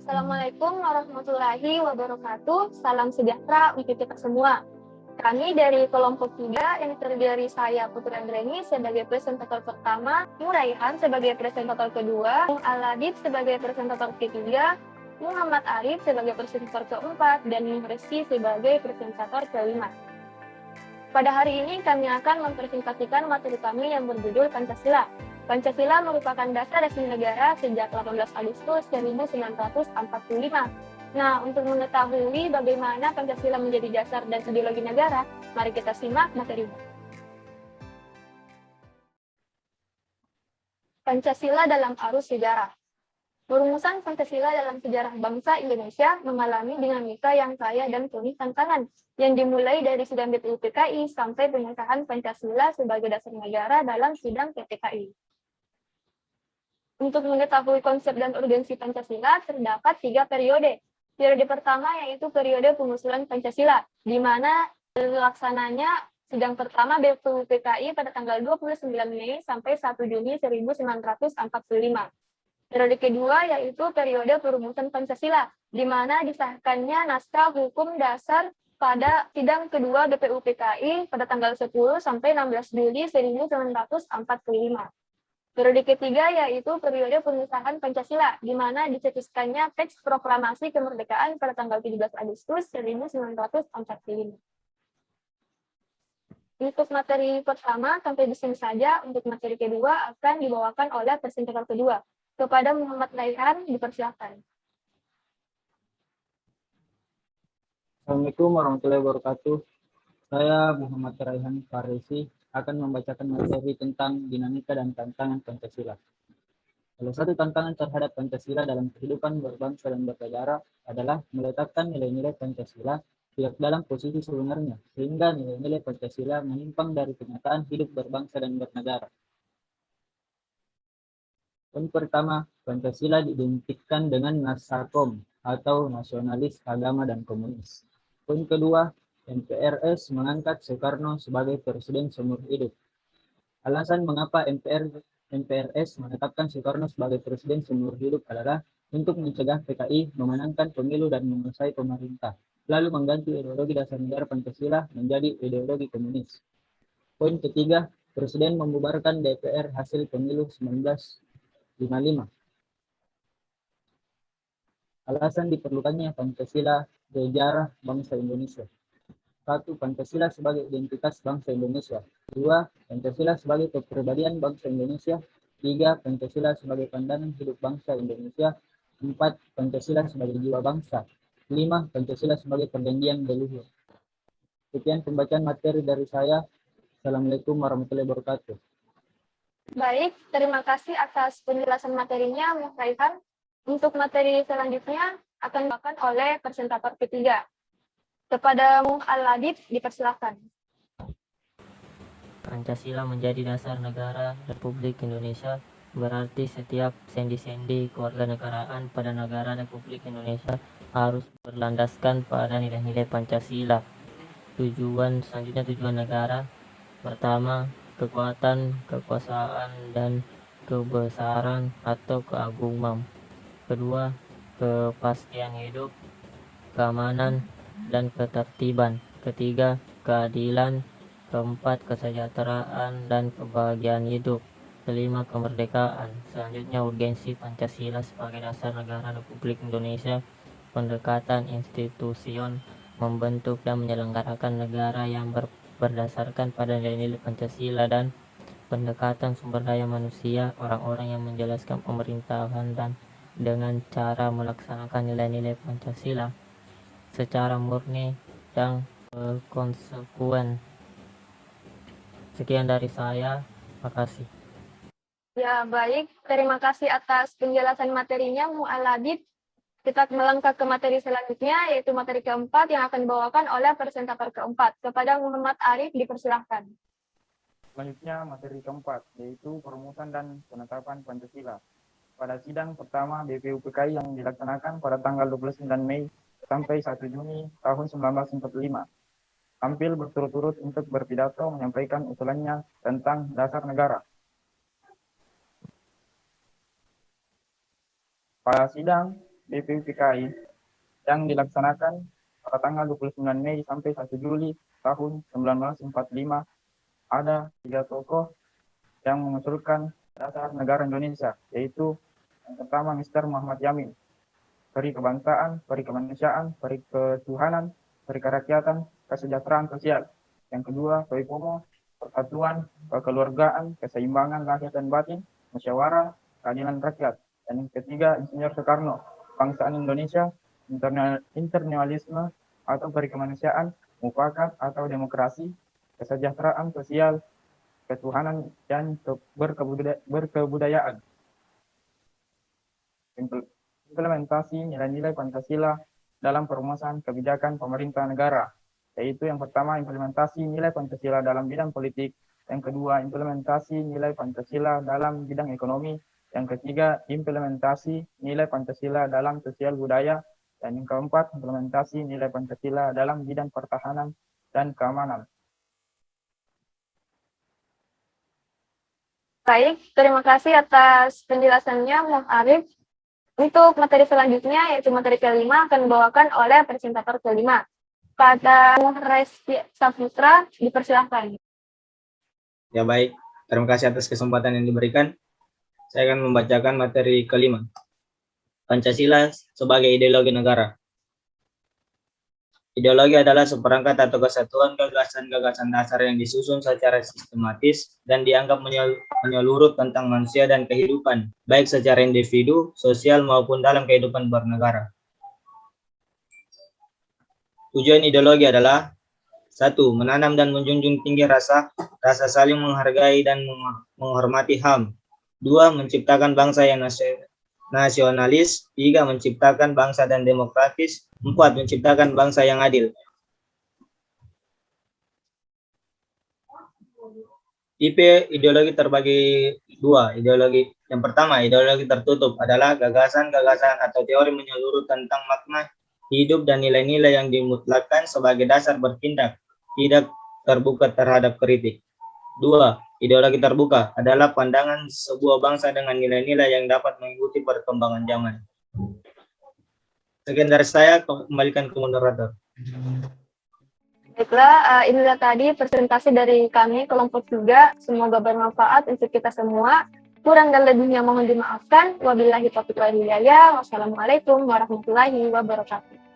Assalamualaikum warahmatullahi wabarakatuh. Salam sejahtera untuk kita semua. Kami dari kelompok 3 yang terdiri dari saya Putri Andreni sebagai presentator pertama, Muraihan sebagai presentator kedua, Aladid sebagai presentator ketiga, Muhammad Arif sebagai presentator keempat, dan Resi sebagai presentator kelima. Pada hari ini kami akan mempresentasikan materi kami yang berjudul Pancasila. Pancasila merupakan dasar resmi negara sejak 18 Agustus 1945. Nah, untuk mengetahui bagaimana Pancasila menjadi dasar dan ideologi negara, mari kita simak materinya. Pancasila dalam arus sejarah. Perumusan Pancasila dalam sejarah bangsa Indonesia mengalami dinamika yang kaya dan penuh tantangan, yang dimulai dari sidang BPUPKI sampai pengesahan Pancasila sebagai dasar negara dalam sidang PPKI. Untuk mengetahui konsep dan urgensi Pancasila, terdapat 3 periode. Periode pertama yaitu periode pengusulan Pancasila, di mana pelaksananya sidang pertama BPUPKI pada tanggal 29 Mei sampai 1 Juni 1945. Periode kedua yaitu periode perumusan Pancasila, di mana disahkannya naskah hukum dasar pada sidang kedua BPUPKI pada tanggal 10 sampai 16 Juli 1945. Periode ketiga yaitu periode pengesahan Pancasila, di mana dicetuskannya teks proklamasi kemerdekaan pada tanggal 17 Agustus 1945. Untuk materi pertama sampai di sini saja. Untuk materi kedua akan dibawakan oleh presentator kedua. Kepada Muhammad Raihan, dipersilakan. Assalamualaikum warahmatullahi wabarakatuh. Saya Muhammad Raihan Farisi akan membacakan materi tentang dinamika dan tantangan Pancasila. Salah satu tantangan terhadap Pancasila dalam kehidupan berbangsa dan bernegara adalah meletakkan nilai-nilai Pancasila tidak dalam posisi sebenarnya, sehingga nilai-nilai Pancasila menyimpang dari kenyataan hidup berbangsa dan bernegara. Yang pertama, Pancasila diidentikan dengan Nasakom atau nasionalis, agama, dan komunis. Poin kedua, MPRS mengangkat Soekarno sebagai presiden seumur hidup. Alasan mengapa MPRS menetapkan Soekarno sebagai presiden seumur hidup adalah untuk mencegah PKI memenangkan pemilu dan menguasai pemerintah, lalu mengganti ideologi dasar negara Pancasila menjadi ideologi komunis. Poin ketiga, Presiden membubarkan DPR hasil pemilu 1955. Alasan diperlukannya Pancasila sejarah bangsa Indonesia. 1. Pancasila sebagai identitas bangsa Indonesia. 2. Pancasila sebagai kepribadian bangsa Indonesia. 3. Pancasila sebagai pandangan hidup bangsa Indonesia. 4. Pancasila sebagai jiwa bangsa. 5. Pancasila sebagai perjanjian leluhur. Sekian pembacaan materi dari saya. Assalamualaikum warahmatullahi wabarakatuh. Baik, terima kasih atas penjelasan materinya, Mas Raihan. Untuk materi selanjutnya akan dibawakan oleh presentator ketiga. Kepada Aladid, dipersilakan. Pancasila menjadi dasar negara Republik Indonesia, berarti setiap sendi-sendi kewarganegaraan pada negara Republik Indonesia harus berlandaskan pada nilai-nilai Pancasila. Tujuan negara. Pertama, kekuatan, kekuasaan, dan kebesaran atau keagungan. Kedua, kepastian hidup, keamanan, dan ketertiban. Ketiga, keadilan. Keempat, kesejahteraan dan kebahagiaan hidup. Kelima, kemerdekaan. Selanjutnya, urgensi Pancasila sebagai dasar negara Republik Indonesia. Pendekatan institusion, membentuk dan menyelenggarakan negara yang berdasarkan pada nilai-nilai Pancasila, dan pendekatan sumber daya manusia, orang-orang yang menjelaskan pemerintahan dan dengan cara melaksanakan nilai-nilai Pancasila secara murni dan konsekuen. Sekian dari saya, makasih. Ya, baik. Terima kasih atas penjelasan materinya, Mu'aladid. Kita melangkah ke materi selanjutnya, yaitu materi keempat yang akan dibawakan oleh presentator keempat. Kepada Muhammad Arif, dipersilahkan. Selanjutnya materi keempat, yaitu perumusan dan penetapan Pancasila. Pada sidang pertama BPUPKI yang dilaksanakan pada tanggal 29 Mei sampai 1 Juni tahun 1945, tampil berturut-turut untuk berpidato menyampaikan usulannya tentang dasar negara. Pada sidang BPUPKI yang dilaksanakan pada tanggal 29 Mei sampai 1 Juli tahun 1945, ada 3 tokoh yang mengusulkan dasar negara Indonesia, yaitu yang pertama Mr. Muhammad Yamin, peri kebangsaan, peri kemanusiaan, peri ketuhanan, peri kerakyatan, kesejahteraan sosial. Yang kedua, Soepomo, persatuan, kekeluargaan, keseimbangan lahir dan batin, musyawarah, keadilan rakyat. Dan yang ketiga, Insinyur Soekarno, bangsaan Indonesia, internasionalisme atau peri kemanusiaan, mufakat atau demokrasi, kesejahteraan sosial, ketuhanan, dan berkebudayaan. Implementasi nilai-nilai Pancasila dalam perumusan kebijakan pemerintah negara, yaitu yang pertama implementasi nilai Pancasila dalam bidang politik, yang kedua implementasi nilai Pancasila dalam bidang ekonomi, yang ketiga implementasi nilai Pancasila dalam sosial budaya, dan yang keempat implementasi nilai Pancasila dalam bidang pertahanan dan keamanan. Baik, terima kasih atas penjelasannya, Bang Arif. Untuk materi selanjutnya, yaitu materi kelima, akan dibawakan oleh presentator kelima. Pada Reski Saputra, dipersilahkan. Ya baik, terima kasih atas kesempatan yang diberikan. Saya akan membacakan materi kelima. Pancasila sebagai ideologi negara. Ideologi adalah seperangkat atau kesatuan gagasan-gagasan dasar yang disusun secara sistematis dan dianggap menyeluruh tentang manusia dan kehidupan, baik secara individu, sosial, maupun dalam kehidupan bernegara. Tujuan ideologi adalah 1. Menanam dan menjunjung tinggi rasa saling menghargai dan menghormati HAM. 2. Menciptakan bangsa yang nasionalis. 3. Menciptakan bangsa dan demokratis. 4. Menciptakan bangsa yang adil. Tipe ideologi terbagi dua. Ideologi yang pertama, ideologi tertutup adalah gagasan-gagasan atau teori menyeluruh tentang makna hidup dan nilai-nilai yang dimutlakkan sebagai dasar bertindak, tidak terbuka terhadap kritik. 2. Ideologi terbuka adalah pandangan sebuah bangsa dengan nilai-nilai yang dapat mengikuti perkembangan zaman. Sekian dari saya, kembalikan ke moderator. Baiklah, inilah tadi presentasi dari kami kelompok juga. Semoga bermanfaat untuk kita semua. Kurang dan lebihnya mohon dimaafkan. Wabillahi taufiq wal hidayah. Wassalamualaikum warahmatullahi wabarakatuh.